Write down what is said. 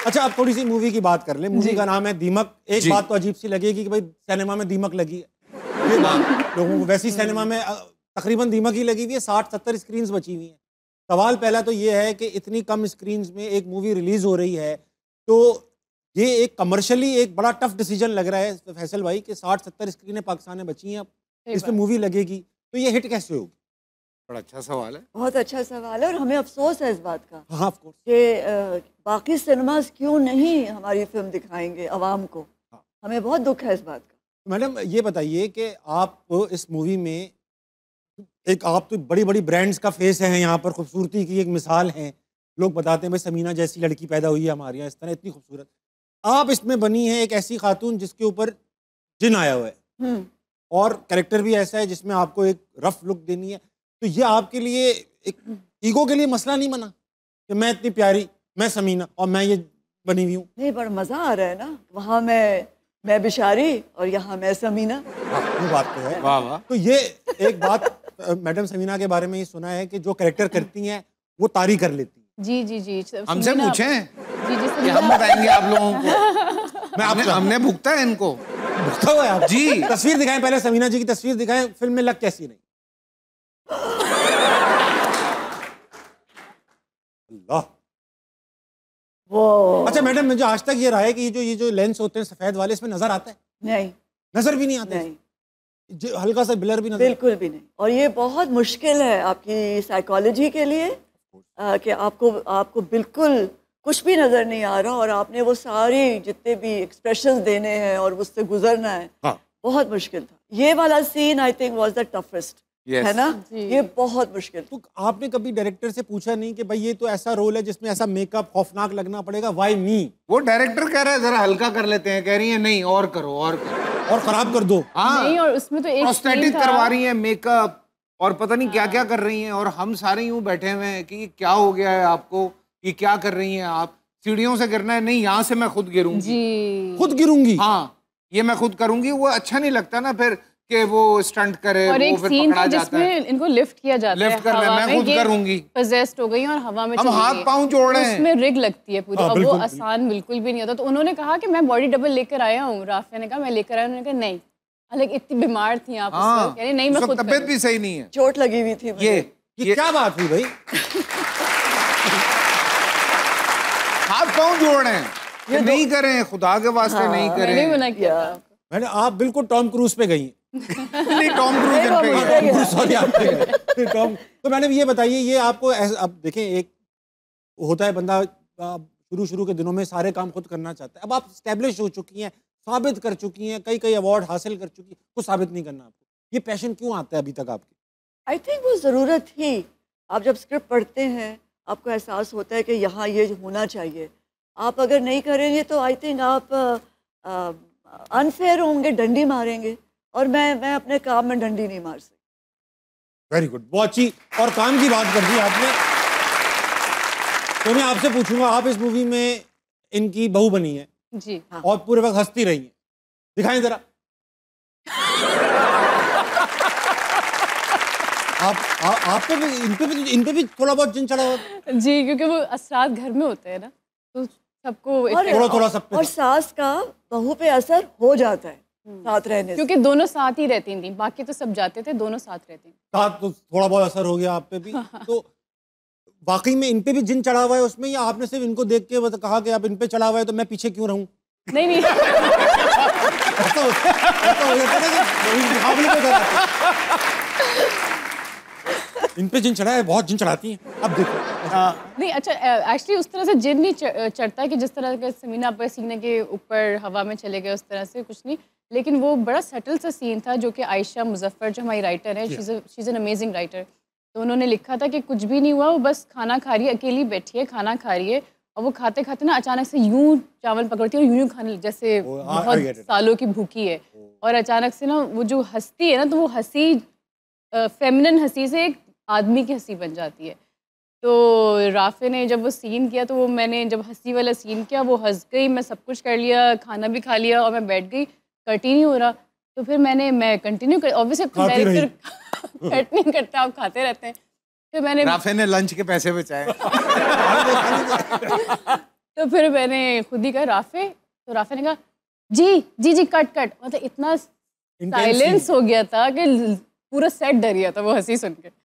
अच्छा, अब थोड़ी सी मूवी की बात कर ले। मूवी का नाम है दीमक। एक बात तो अजीब सी लगेगी कि भाई सिनेमा में दीमक लगी है, ये बात लोगों को, वैसी सिनेमा में तकरीबन दीमक ही लगी हुई है, 60-70 स्क्रीन्स बची हुई हैं। सवाल पहला तो ये है कि इतनी कम स्क्रीन्स में एक मूवी रिलीज हो रही है, तो ये एक कमर्शियली एक बड़ा टफ डिसीजन लग रहा है फैसल भाई कि 60-70 स्क्रीनें पाकिस्तान में बची हैं, अब इस पर मूवी लगेगी तो ये हिट कैसे होगी? बड़ा अच्छा सवाल है, बहुत अच्छा सवाल है, और हमें अफसोस है इस बात का। हाँ, ऑफ कोर्स, कि बाकी सिनेमास क्यों नहीं हमारी फिल्म दिखाएंगे अवाम को। हाँ। हमें बहुत दुख है इस बात का। मैडम ये बताइए कि आप इस मूवी में एक, आप तो बड़ी बड़ी ब्रांड्स का फेस है यहाँ पर, खूबसूरती की एक मिसाल है। लोग बताते हैं भाई समीना जैसी लड़की पैदा हुई है हमारे यहाँ, इस तरह इतनी खूबसूरत। आप इसमें बनी है एक ऐसी खातून जिसके ऊपर जिन आया हुआ है, और कैरेक्टर भी ऐसा है जिसमें आपको एक रफ लुक देनी है। तो ये आपके लिए एक ईगो के लिए मसला नहीं बना कि मैं इतनी प्यारी, मैं समीना और मैं ये बनी हुई हूँ? नहीं, बड़ा मज़ा आ रहा है ना, वहाँ मैं बिशारी और यहाँ मैं समीना। हाँ, ये बात तो है। वाह वाह। तो ये एक बात मैडम समीना के बारे में ये सुना है कि जो कैरेक्टर करती हैं वो तारी कर लेती हैं। जी जी जी, हमसे पूछें जी जी, कि हम बताएंगे आप लोगों को। हमने भुगता है इनको, भुगता हुआ है आप जी। तस्वीर दिखाएं, पहले समीना जी की तस्वीर दिखाएं, फिल्म में लग कैसी नहीं। अल्लाह। वो अच्छा मैडम, मुझे आज तक ये रहा है कि ये जो लेंस होते हैं सफेद वाले, इसमें नजर आता है? नहीं, नजर भी नहीं आता? नहीं, जो हल्का सा ब्लर भी नजर? बिल्कुल भी नहीं। और ये बहुत मुश्किल है आपकी साइकोलॉजी के लिए कि आपको बिल्कुल कुछ भी नज़र नहीं आ रहा, और आपने वो सारी जितने भी एक्सप्रेशंस देने हैं और उससे गुजरना है। हाँ। बहुत मुश्किल था ये वाला scene. I think was the toughest, है ना? ये बहुत मुश्किल। तो आपने कभी डायरेक्टर से पूछा नहीं कि भाई ये तो ऐसा रोल है जिसमें ऐसा मेकअप खौफनाक लगना पड़ेगा, व्हाई मी? वो डायरेक्टर कह रहा है जरा हल्का कर लेते हैं, कह रही है नहीं और करो और करो और खराब कर दो। हाँ, नहीं, और उसमें तो एक प्रोस्थेटिक करवा रही है, मेकअप और पता नहीं क्या क्या कर रही हैं, और हम सारे यूं बैठे हुए हैं कि क्या हो गया है आपको, ये क्या कर रही हैं आप? सीढ़ियों से गिरना है? नहीं, यहाँ से मैं खुद गिरूंगी जी, खुद गिरूंगी। हाँ, ये मैं खुद करूंगी। वो अच्छा नहीं लगता ना फिर कि वो स्टंट करे, और वो एक फिर सीन पकड़ा था जाता है। जिसमें इनको लिफ्ट किया जाता है, लिफ्ट करना है, हवा मैं में, खुद ये करूंगी। पोजेस्ड हो गई और हवा में हम चली हाथ गई। पाँव जोड़ रहे हैं, उसमें रिग लगती है पूरी, हाँ, और वो बिल्कुल, आसान बिल्कुल भी नहीं होता। तो उन्होंने कहा कि मैं बॉडी डबल लेकर आया हूँ। राफिया ने कहा मैं लेकर आया हूँ। उन्होंने कहा नहीं, हालांकि इतनी बीमार थी आप उस हाँ, वक्त, यानी नहीं मैं उसका खुद तबीयत करूँ। भी सही नहीं है। चोट लगी हुई थी मुझे। ये क्या बात हुई भाई? हाथ पाँव जोड़ रहे हैं कि नहीं करें, खुदा के वास्ते नहीं मैंने करें। मना किया था। मैंने, आप बिल्कुल टॉम क्रूज पे गई। नहीं, टॉम क्रूज इन पे गया। सॉरी, आप पे गए। टॉम। तो मैडम ये बताइए, ये आपको अब देखें, एक होता है बंदा शुरू के दिनों में सारे काम खुद करना चाहता है। अब आप स्टैब्लिश हो चुकी हैं, साबित कर चुकी हैं, कई अवार्ड हासिल कर चुकी हैं, कुछ साबित नहीं करना आपको। ये पैशन क्यों आता है अभी तक आपकी? आई थिंक वो ज़रूरत थी। आप जब स्क्रिप्ट पढ़ते हैं आपको एहसास होता है कि यहाँ ये होना चाहिए। आप अगर नहीं करेंगे तो आई थिंक आप अनफेयर होंगे, डंडी मारेंगे, और मैं अपने काम में डंडी नहीं मार सकती। वेरी गुड, बहुत अच्छी और काम की बात कर दी आपने। तो मैं आपसे पूछूंगा, आप इस मूवी में इनकी बहू बनी है जी हाँ। और पूरे वक्त हंसती रही है, दिखाएं जरा। आप पे भी, इन पे भी थोड़ा बहुत जिन चढ़ा हुआ? जी, क्योंकि वो असरात घर में होते हैं ना, तो सबको थोड़ा सब पे। और सास का बहू पे असर हो जाता है साथ रहने से। क्योंकि दोनों साथ ही रहती थी, बाकी तो सब जाते थे, दोनों साथ रहती थी। साथ तो थोड़ा बहुत असर हो गया आप पे भी। तो वाकई में इन पे भी जिन चढ़ा हुआ है उसमें, या आपने सिर्फ इनको देख के बस कहा कि आप इन पे चढ़ा हुआ है तो मैं पीछे क्यों रहूं? नहीं नहीं ऐसा हो जाता है ना कि मुकाबले में कराते। इन पे जिन चढ़ा है, बहुत जिन चढ़ाती हैं। अब देखो नहीं, अच्छा एक्चुअली उस तरह से जिन नहीं चढ़ता है कि जिस तरह के समीना पे सीने के ऊपर हवा में चले गए, उस तरह से कुछ नहीं। लेकिन वो बड़ा सटल सा सीन था जो कि आयशा मुजफ्फर जो हमारी राइटर है, she is an amazing writer, तो उन्होंने लिखा था कि कुछ भी नहीं हुआ, वो बस खाना खा रही है, अकेली बैठी है, खाना खा रही है, और वो खाते खाते ना अचानक से यूं चावल पकड़ती है और यूं खाने जैसे बहुत सालों की भूखी है, और अचानक से ना वो जो हंसती है ना, तो वो हंसी फेमिनिन हंसी से एक आदमी की हंसी बन जाती है। तो राफे ने जब वो सीन किया, तो वो मैंने जब हंसी वाला सीन किया, वो हंस गई, मैं सब कुछ कर लिया, खाना भी खा लिया, और मैं बैठ गई, कट ही नहीं हो रहा। तो फिर मैं कंटिन्यू कर, ऑब्वियसली डायरेक्टर कट नहीं करता, आप खाते रहते हैं। फिर मैंने राफे ने लंच के पैसे बचाए। तो फिर मैंने खुद ही कहा राफे, तो राफे ने कहा जी जी जी कट कट, मतलब इतना Intense साइलेंस scene। हो गया था कि पूरा सेट डर गया था वो हंसी सुन के।